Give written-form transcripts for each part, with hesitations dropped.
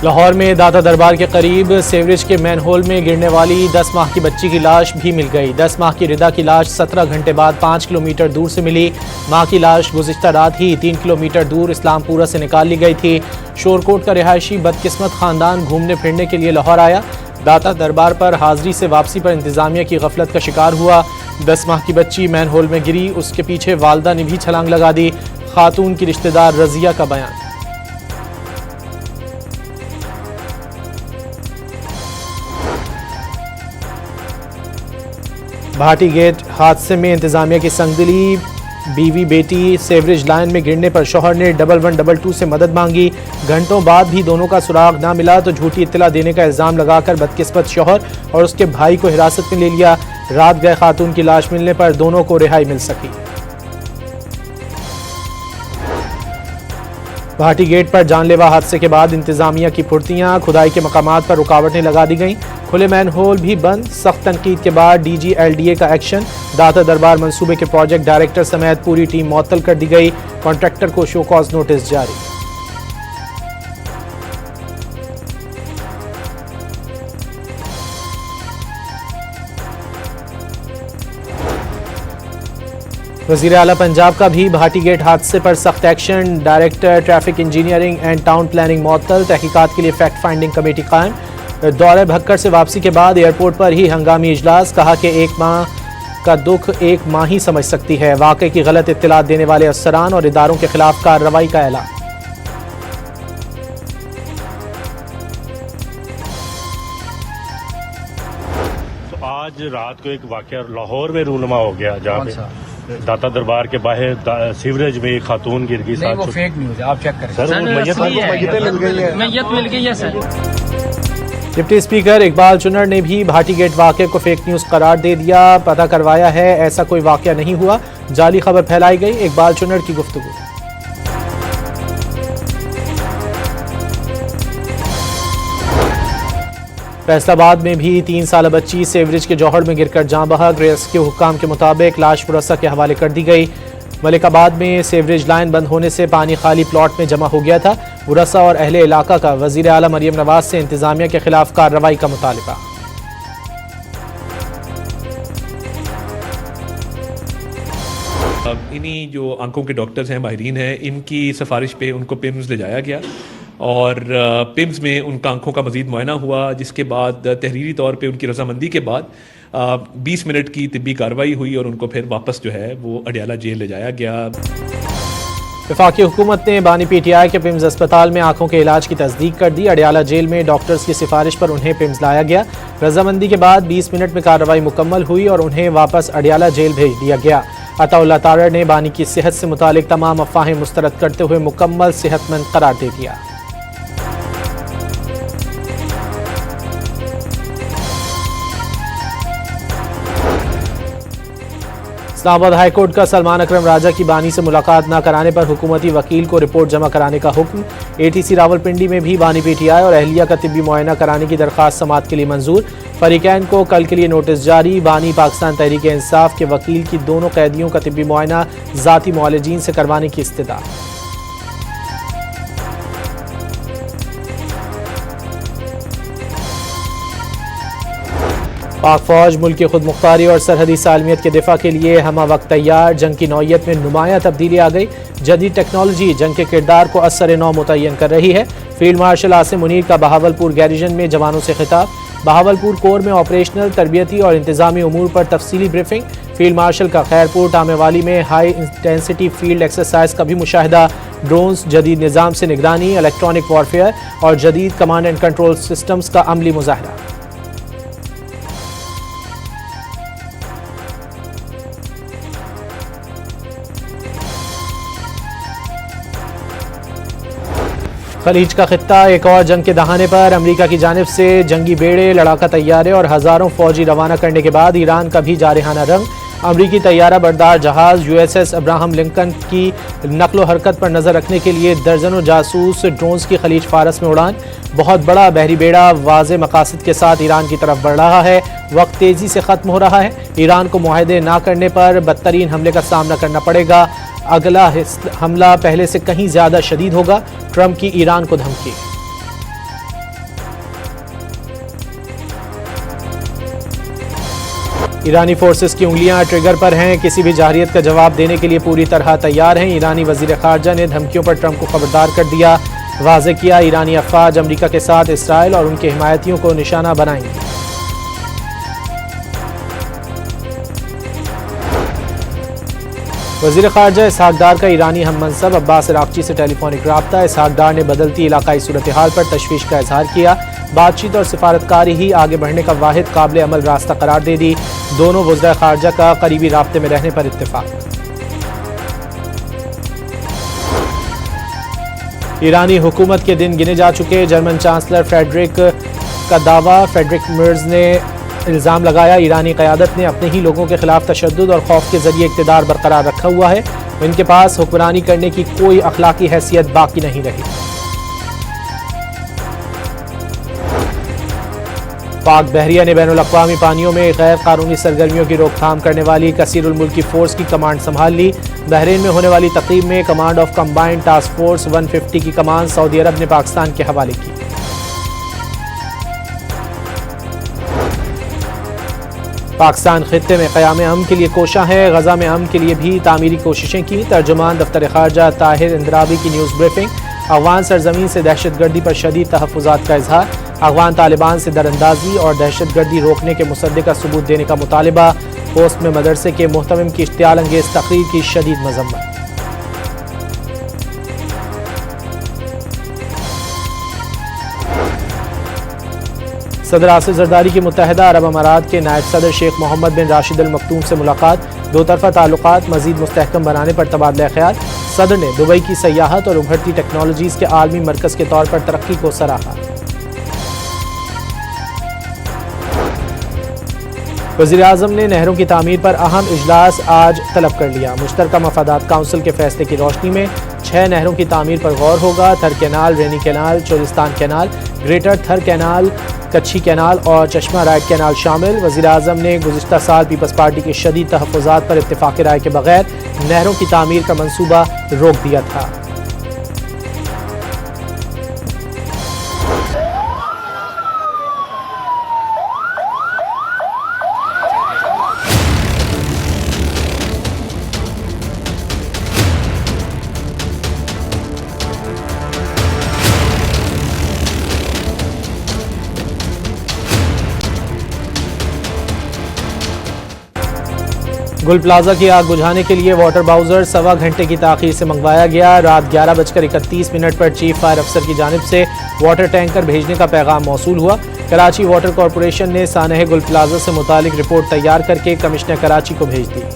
लाहौर में दाता दरबार के करीब सेवरेज के मैनहोल में गिरने वाली 10 माह की बच्ची की लाश भी मिल गई। 10 माह की रिदा की लाश 17 घंटे बाद 5 किलोमीटर दूर से मिली। मां की लाश गुज़िश्ता रात ही 3 किलोमीटर दूर इस्लामपुरा से निकाल ली गई थी। शोरकोट का रिहायशी बदकिस्मत खानदान घूमने फिरने के लिए लाहौर आया। दाता दरबार पर हाजिरी से वापसी पर इंतजामिया की गफलत का शिकार हुआ। 10 माह की बच्ची मैनहोल में गिरी, उसके पीछे वालदा ने भी छलांग लगा दी। खातून की रिश्तेदार रजिया का बयान। भाटी गेट हादसे में इंतजामिया की संगदिली, बीवी बेटी सेवरेज लाइन में गिरने पर शौहर ने 1112 से मदद मांगी। घंटों बाद भी दोनों का सुराग ना मिला तो झूठी इत्तला देने का इल्जाम लगाकर बदकिस्मत शौहर और उसके भाई को हिरासत में ले लिया। रात गए खातून की लाश मिलने पर दोनों को रिहाई मिल सकी। भाटी गेट पर जानलेवा हादसे के बाद इंतजामिया की फुर्तियां, खुदाई के मकामात पर रुकावटें लगा दी गईं। खुले मैनहोल भी बंद। सख्त तनकीद के बाद DGLDA का एक्शन। दाता दरबार मंसूबे के प्रोजेक्ट डायरेक्टर समेत पूरी टीम मुअत्तल कर दी गई। कॉन्ट्रैक्टर को शो कॉज नोटिस जारी। वज़ीर आला पंजाब का भी भाटी गेट हादसे पर सख्त action. Director traffic engineering and town planning मुअत्तल। तहकीकात के लिए फैक्ट फाइंडिंग कमेटी कायम। दौरे भक्कर से वापसी के बाद एयरपोर्ट पर ही हंगामी इजलास। कहा कि एक माह का दुख एक माह ही समझ सकती है। वाक़े की गलत इत्तलात देने वाले अफसरान और इदारों के खिलाफ कार्रवाई का ऐलान। तो आज रात को एक वाक़या लाहौर में रूनुमा हो गया, जहाँ पे दाता दरबार के बाहर सीवरेज में एक खातून गिर गई। नहीं, वो फेक न्यूज़ है, आप चेक करें सर। वो मैयत मिल गई है सर। डिप्टी स्पीकर इकबाल चुनर ने भी भाटी गेट वाक़े को फेक न्यूज़ करार दे दिया। पता करवाया है, ऐसा कोई वाक़या नहीं हुआ, जाली खबर फैलाई गई। इकबाल चुनर की गुफ्तगू। फैसलाबाद में भी 3 साल बच्ची सेवरेज के जौहर में गिरकर जाँ बहक। रेस्क्यू हुक्काम के मुताबिक लाश पुरसा के हवाले कर दी गई। मलिकाबाद में सेवरेज लाइन बंद होने से पानी खाली प्लॉट में जमा हो गया था। बुरसा और अहले इलाका का वज़ीर आला मरियम नवाज से इंतजामिया के खिलाफ कार्रवाई का मुतालबा। इन्हीं जो आंखों के डॉक्टर्स हैं, माहिरीन हैं, इनकी सिफारिश पे उनको पिम्स ले जाया गया और पिम्स में उनका आंखों का मज़ीद मुआयना हुआ, जिसके बाद तहरीरी तौर पे उनकी रजामंदी के बाद 20 मिनट की तिब्बी कार्रवाई हुई और उनको फिर वापस जो है वो अडियाला जेल ले जाया गया। वफाकी हुकूमत ने बानी PTI के पिम्स अस्पताल में आंखों के इलाज की तस्दीक कर दी। अडियाला जेल में डॉक्टर्स की सिफारिश पर उन्हें पिम्स लाया गया। रजामंदी के बाद 20 मिनट में कार्रवाई मुकम्मल हुई और उन्हें वापस अडियाला जेल भेज दिया गया। अताउल्लाह तारड़ ने बानी की सेहत से मुतालिक तमाम अफवाहें मुस्तरद करते हुए मुकम्मल सेहतमंद करार दे दिया। इस्लामाबाद हाईकोर्ट का सलमान अकरम राजा की बानी से मुलाकात न कराने पर हुकूमती वकील को रिपोर्ट जमा कराने का हुक्म। ATC रावलपिंडी में भी बानी PTI और अहलिया का तिब्बी मुआयना कराने की दरख्वास्त समाअत के लिए मंजूर। फरीकैन को कल के लिए नोटिस जारी। बानी पाकिस्तान तहरीक इंसाफ के वकील की दोनों कैदियों का तिब्बी मुआयना ज़ाती मुआलिजीन से करवाने की इस्तिदा। पाक फौज मुल्क की खुद मुख्तारी और सरहदी सालमियत के दिफा के लिए हमा वक्त तैयार। जंग की नौयत में नुमाया तब्दीली आ गई। जदीद टेक्नोलॉजी जंग के किरदार को असर नौ मुतय्यन कर रही है। फील्ड मार्शल आसिम मुनीर का बहावलपुर गैरिजन में जवानों से खिताब। बहावलपुर कोर में ऑपरेशनल, तरबियती और इंतजामी उमूर पर तफसीली ब्रीफिंग। फील्ड मार्शल का खैरपुर टामेवाली में हाई इंटेंसिटी फील्ड एक्सरसाइज का भी मुशाहिदा। ड्रोन्स, जदीद निज़ाम से निगरानी, इलेक्ट्रॉनिक वॉरफेयर और जदीद कमांड एंड कंट्रोल सिस्टम्स का अमली मुजाहरा। खलीज का खित्ता एक और जंग के दहाने पर। अमेरिका की जानिब से जंगी बेड़े, लड़ाका तैयारे और हज़ारों फौजी रवाना करने के बाद ईरान का भी जारहाना रंग। अमरीकी तैयारा बरदार जहाज USS अब्राहम लिंकन की नकलो हरकत पर नजर रखने के लिए दर्जनों जासूस ड्रोन्स की खलीज फारस में उड़ान। बहुत बड़ा बहरी बेड़ा वाज़े मकासद के साथ ईरान की तरफ बढ़ रहा है। वक्त तेजी से खत्म हो रहा है। ईरान को मुआहदे ना करने पर बदतरीन हमले का सामना करना पड़ेगा। अगला हमला पहले से कहीं ज्यादा शदीद होगा। ट्रंप की ईरान को धमकी। ईरानी फोर्सेस की उंगलियां ट्रिगर पर हैं, किसी भी जाहिरियत का जवाब देने के लिए पूरी तरह तैयार हैं। ईरानी वजीर खारजा ने धमकियों पर ट्रंप को खबरदार कर दिया, वाज़ेह किया ईरानी अफवाज अमरीका के साथ इसराइल और उनके हिमायतियों को निशाना बनाएंगे। वजीर खारजा इसहाक डार का ईरानी हम मनसब अब्बास अरागची से टेलीफोनिक राब्ता। इसहाक डार ने बदलती इलाकाई सूरत हाल पर तशवीश का इजहार किया, बातचीत और सिफारतकारी ही आगे बढ़ने का वाहिद काबिल अमल रास्ता करार दे दी। दोनों वज़ीर खारजा का करीबी राब्ते में रहने पर इत्तेफाक। ईरानी हुकूमत के दिन गिने जा चुके, जर्मन चांसलर फ्रेडरिक का दावा। फ्रेडरिक मिर्ज ने इल्ज़ाम लगाया ईरानी क़यादत ने अपने ही लोगों के खिलाफ तशद्दुद और खौफ के जरिए इक़्तिदार बरकरार रखा हुआ है। इनके पास हुक्मरानी करने की कोई अखलाकी हैसियत बाकी नहीं रही। पाक बहरिया ने बैनुल अक़वामी पानियों में गैर कानूनी सरगर्मियों की रोकथाम करने वाली कसीरुल मुल्की फोर्स की कमांड संभाल ली। बहरीन में होने वाली तक़रीब में command of combined task force 150 की कमान सऊदी अरब ने पाकिस्तान के हवाले की। पाकिस्तान खित्ते में क़याम अमन के लिए कोशा है, गजा में अमन के लिए भी तामीरी कोशिशें की। तर्जुमान दफ्तर खारजा ताहिर इंदराबी की न्यूज़ ब्रीफिंग। अफ़गान सरजमीन से दहशतगर्दी पर शदीद तहफ़्फ़ुज़ात का इजहार। अफ़गान तालिबान से दरअंदाजी और दहशतगर्दी रोकने के मुसद्दे का सबूत देने का मुतालिबा। पोस्ट में मदरसे के मुहतमिम की इश्तियाल अंगेज़ तकरीर की शदीद मज़म्मत। सदर आसिफ जरदारी की मुत्तहिदा अरब अमारात के नायब सदर शेख मोहम्मद बिन राशिद अल मखतूम से मुलाकात। दो तरफ़ा ताल्लुकात मज़ीद मुस्तहकम बनाने पर तबादला ख्याल। सदर ने दुबई की सयाहत और उभरती टेक्नोलॉजीज़ के आलमी मरकज़ के तौर पर तरक्की को सराहा। वज़ीर आज़म ने नहरों की तामीर पर अहम इजलास आज तलब कर लिया। मुश्तरका मफादात काउंसिल के फैसले की रोशनी में 6 नहरों की तामीर पर गौर होगा। थर कैनाल, रेनी कैनाल, चोलिस्तान कैनाल, ग्रेटर थर कैनाल, कच्छी कैनाल और चश्मा राइट कैनाल शामिल। वज़ीर आज़म ने गुज़िश्ता साल पीपल्स पार्टी के शदीद तहफ़्फ़ुज़ात पर इत्तेफ़ाक़ राय के बगैर नहरों की तामीर का मंसूबा रोक दिया था। गुल प्लाजा की आग बुझाने के लिए वाटर बाउजर 1.25 घंटे की ताख़ीर से मंगवाया गया। रात 11:31 पर चीफ फायर अफसर की जानिब से वाटर टैंकर भेजने का पैगाम मौसूल हुआ। कराची वाटर कॉरपोरेशन ने सानह गुल प्लाजा से मुतालिक रिपोर्ट तैयार करके कमिश्नर कराची को भेज दी।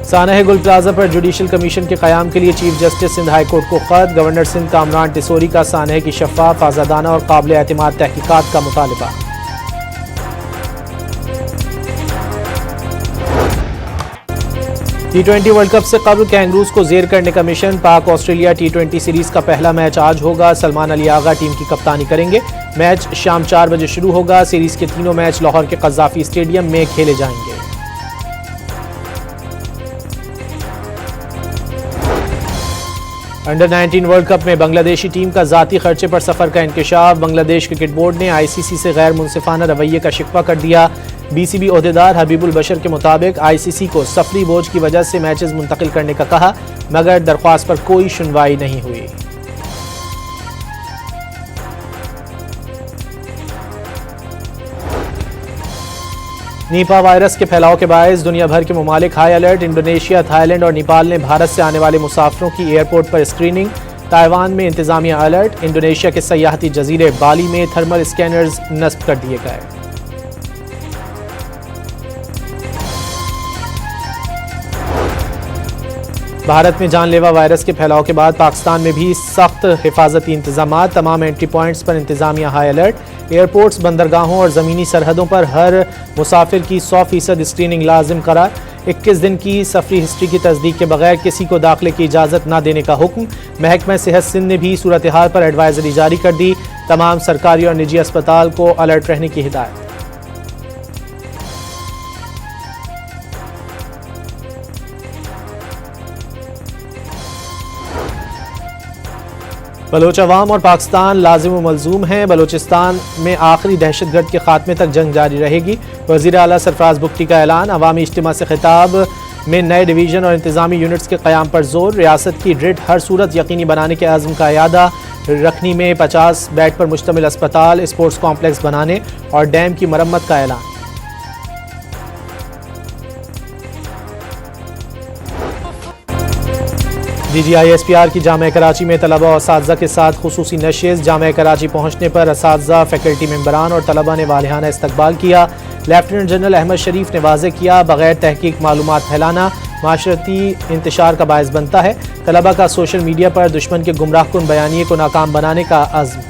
सानह गुल प्लाजा पर जुडिशल कमीशन के क़याम के लिए chief justice Sindh high court को ख़त। गवर्नर सिंध कामरान टिसोरी का सानह की शफ़ाफ़, आज़ादाना और काबिल एतमाद तहक़ीक़ात का मुतालिबा। T20 वर्ल्ड कप से कबल कैंगरूज को ज़ेर करने का मिशन। पाक ऑस्ट्रेलिया T20 सीरीज़ का पहला मैच आज होगा। सलमान अली आगा टीम की कप्तानी करेंगे। मैच शाम 4 बजे शुरू होगा। सीरीज़ के तीनों मैच लाहौर के क़ज़ाफ़ी स्टेडियम में खेले जाएंगे। अंडर 19 वर्ल्ड कप में बांग्लादेशी टीम का ज़ाती खर्चे पर सफ़र का इंकशाफ। बांग्लादेश क्रिकेट बोर्ड ने ICC से गैर मुनसिफाना रवैये का शिकवा कर दिया। BCB ओहदेदार हबीबुल बशर के मुताबिक ICC को सफरी बोझ की वजह से मैचेस मुंतकिल करने का कहा, मगर दरख्वास्त पर कोई सुनवाई नहीं हुई। नीपा वायरस के फैलाव के बायस दुनिया भर के ममालिक हाई अलर्ट। इंडोनेशिया, थाईलैंड और नेपाल ने भारत से आने वाले मुसाफिरों की एयरपोर्ट पर स्क्रीनिंग। ताइवान में इंतजामिया अलर्ट। इंडोनेशिया के सयाहती जजीरे बाली में थर्मल स्कैनर्स नस्ब कर दिए गए। भारत में जानलेवा वायरस के फैलाव के बाद पाकिस्तान में भी सख्त हिफाजती इंतजाम। तमाम एंट्री पॉइंट्स पर इंतजामिया हाई अलर्ट। एयरपोर्ट्स, बंदरगाहों और ज़मीनी सरहदों पर हर मुसाफिर की 100% स्क्रीनिंग लाजिम करार। 21 दिन की सफरी हिस्ट्री की तस्दीक के बगैर किसी को दाखिले की इजाज़त न देने का हुक्म। महकमा सेहत सिंध ने भी सूरत हाल पर एडवाइजरी जारी कर दी। तमाम सरकारी और निजी अस्पताल को अलर्ट रहने की हिदायत। बलोच अवाम और पाकिस्तान लाजिम व मलजूम हैं। बलोचिस्तान में आखिरी दहशतगर्द के खात्मे तक जंग जारी रहेगी। वज़ीर आला सरफराज बुगटी का ऐलान। अवामी इज्तिमा से खिताब में नए डिवीज़न और इंतजामी यूनिट्स के क़याम पर जोर। रियासत की ग्रिड हर सूरत यकीनी बनाने के आज़म का इयादा। रखनी में 50 बेड पर मुश्तमिल अस्पताल, स्पोर्ट्स कॉम्प्लेक्स बनाने और डैम की मरम्मत का ऐलान। DGISPR की जामिया कराची में तलबा और असातिज़ा के साथ खुसूसी नशिस्त। जामिया कराची पहुँचने पर असातिज़ा, फैकल्टी मेंबरान और तलबा ने वालिहाना इस्तकबाल किया। लेफ्टिनेंट जनरल अहमद शरीफ ने वाज़ेह किया, बगैर तहकीक मालूमात फैलाना माशरती इंतशार का बायस बनता है। तलबा का सोशल मीडिया पर दुश्मन के गुमराहकुन बयानिए को नाकाम बनाने का अज़्म।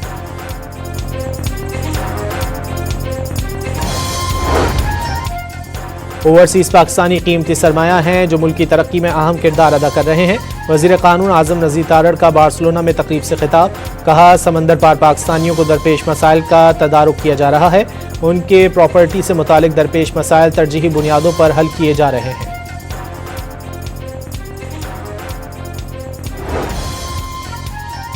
ओवरसीज़ पाकिस्तानी कीमती सरमाया हैं जो मुल्क की तरक्की में अहम किरदार अदा कर रहे हैं। वज़ीर क़ानून आज़म नज़ीर तारड़ का बार्सिलोना में तकरीब से खिताब। कहा, समंदर पार पाकिस्तानियों को दरपेश मसाइल का तदारुक किया जा रहा है। उनके प्रॉपर्टी से मुतालिक दरपेश मसाइल तरजीही बुनियादों पर हल किए जा रहे हैं।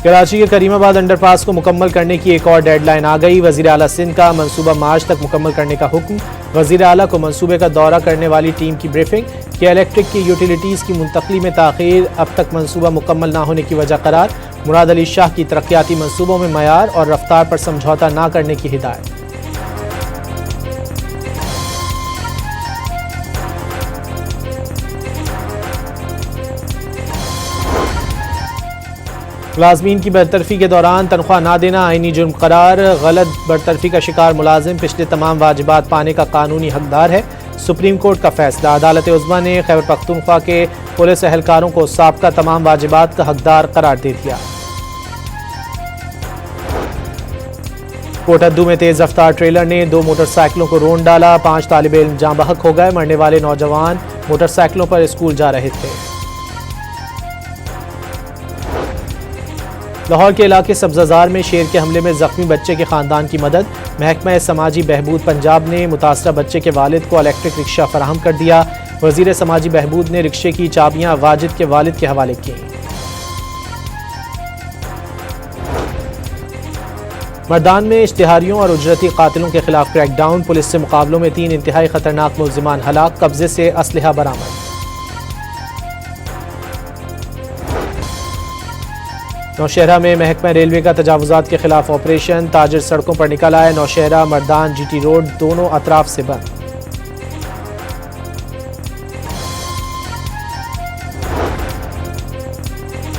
कराची के करीमाबाद अंडरपास को मुकम्मल करने की एक और डेडलाइन आ गई। वज़ीर आला सिंध का मंसूबा मार्च तक मुकम्मल करने का हुक्म। वज़ीर आला को मंसूबे का दौरा करने वाली टीम की ब्रीफिंग। कि इलेक्ट्रिक की यूटिलिटीज़ की मुंतकली में ताख़ीर अब तक मंसूबा मुकम्मल ना होने की वजह करार। मुराद अली शाह की तरक्याती मंसूबों में मयार और रफ्तार पर समझौता ना करने की हिदायत। मुलाजमीन की बरतरफी के दौरान तनख्वाह ना देना आईनी जुर्म करार। गलत बरतरफी का शिकार मुलाजिम पिछले तमाम वाजिबात पाने का कानूनी हकदार है। सुप्रीम कोर्ट का फैसला। अदालत उज़्मा ने खैबर पख्तूनख्वा के पुलिस एहलकारों को साबका तमाम वाजिबात का हकदार करार दे दिया। कोटद्दू में तेज रफ्तार ट्रेलर ने 2 मोटरसाइकिलों को रोन डाला। 5 तालिब इल्म जाँ बहक हो गए। मरने वाले नौजवान मोटरसाइकिलों पर स्कूल जा रहे थे। लाहौर के इलाके सब्जाजार में शेर के हमले में जख्मी बच्चे के खानदान की मदद। महकमा समाजी बहबूद पंजाब ने मुतासरा बच्चे के वालिद को इलेक्ट्रिक रिक्शा फराहम कर दिया। वजीर समाजी बहबूद ने रिक्शे की चाबियां वाजिद के वालिद के हवाले की। मर्दान में इश्तिहारियों और उजरती कातिलों के खिलाफ क्रैकडाउन। पुलिस से मुकाबलों में 3 इंतहाई खतरनाक मुल्जिमान हलाक। कब्जे से असलहा बरामद। नौशहरा में महकमा रेलवे का तजावुजात के खिलाफ ऑपरेशन। ताजिर सड़कों पर निकल आए। नौशहरा मर्दान GT रोड दोनों अतराफ से बंद।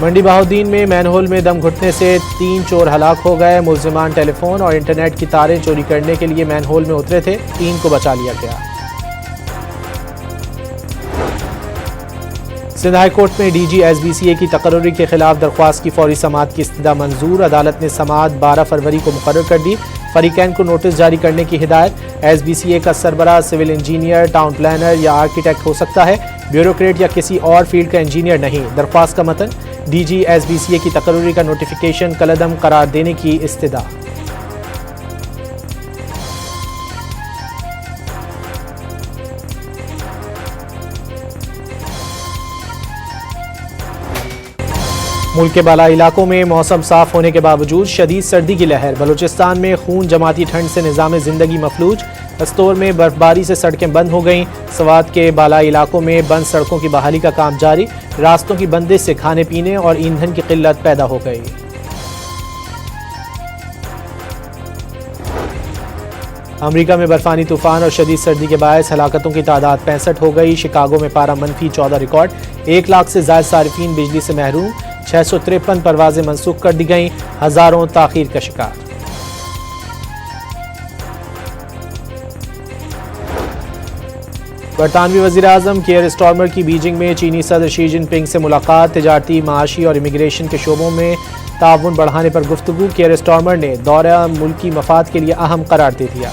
मंडी बहाउद्दीन में मैनहोल में दम घुटने से 3 चोर हलाक हो गए। मुल्जिमान टेलीफोन और इंटरनेट की तारें चोरी करने के लिए मैनहोल में उतरे थे। 3 को बचा लिया गया। सिंध हाई कोर्ट में DG SBCA की तकर्री के खिलाफ दरख्वास्त की फौरी समाअत की इस्तदा मंजूर। अदालत ने समाअत 12 फरवरी को मुकर्रर कर दी। फरीकैन को नोटिस जारी करने की हिदायत। SBCA का सरबराह सिविल इंजीनियर, टाउन प्लानर या आर्किटेक्ट हो सकता है, ब्यूरोक्रेट या किसी और फील्ड का इंजीनियर नहीं। दरख्वास्त का मतन DG SBCA की तकर्री का नोटिफिकेशन कलअदम करार देने की इस्तदा। मुल्क के बाला इलाकों में मौसम साफ होने के बावजूद शदीद सर्दी की लहर। बलूचिस्तान में खून जमाती ठंड से निज़ाम ज़िंदगी मफलूज। अस्तोर में बर्फबारी से सड़कें बंद हो गईं। सवात के बाला इलाकों में बंद सड़कों की बहाली का काम जारी। रास्तों की बंदिश से खाने पीने और ईंधन की किल्लत पैदा हो गई। अमेरिका में बर्फानी तूफान और शदीद सर्दी के बायस हलाकतों की तादाद 65 हो गई। शिकागो में पारा -14 रिकॉर्ड। 1 लाख से ज़ायद सारिफीन बिजली से महरूम। 653 परवाजें मनसूख कर दी गईं। हजारों ताखीर का शिकार। बरतानवी वज़ीर आज़म कियर स्टार्मर की बीजिंग में चीनी सदर शी जिनपिंग से मुलाकात। तिजारती, माशी और इमिग्रेशन के शोबों में ताउन बढ़ाने पर गुफ्तगू। कियर स्टार्मर ने दौरा मुल्की मफाद के लिए अहम करार दे दिया।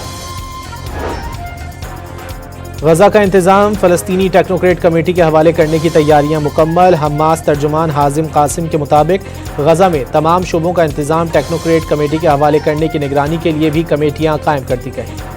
गजा का इंतजाम फ़लस्तीनी टेक्नोक्रेट कमेटी के हवाले करने की तैयारियां मुकम्मल। हमास तर्जुमान हाजिम कासिम के मुताबिक गजा में तमाम शोबों का इंतजाम टेक्नोक्रेट कमेटी के हवाले करने की निगरानी के लिए भी कमेटियां कायम कर दी गईं।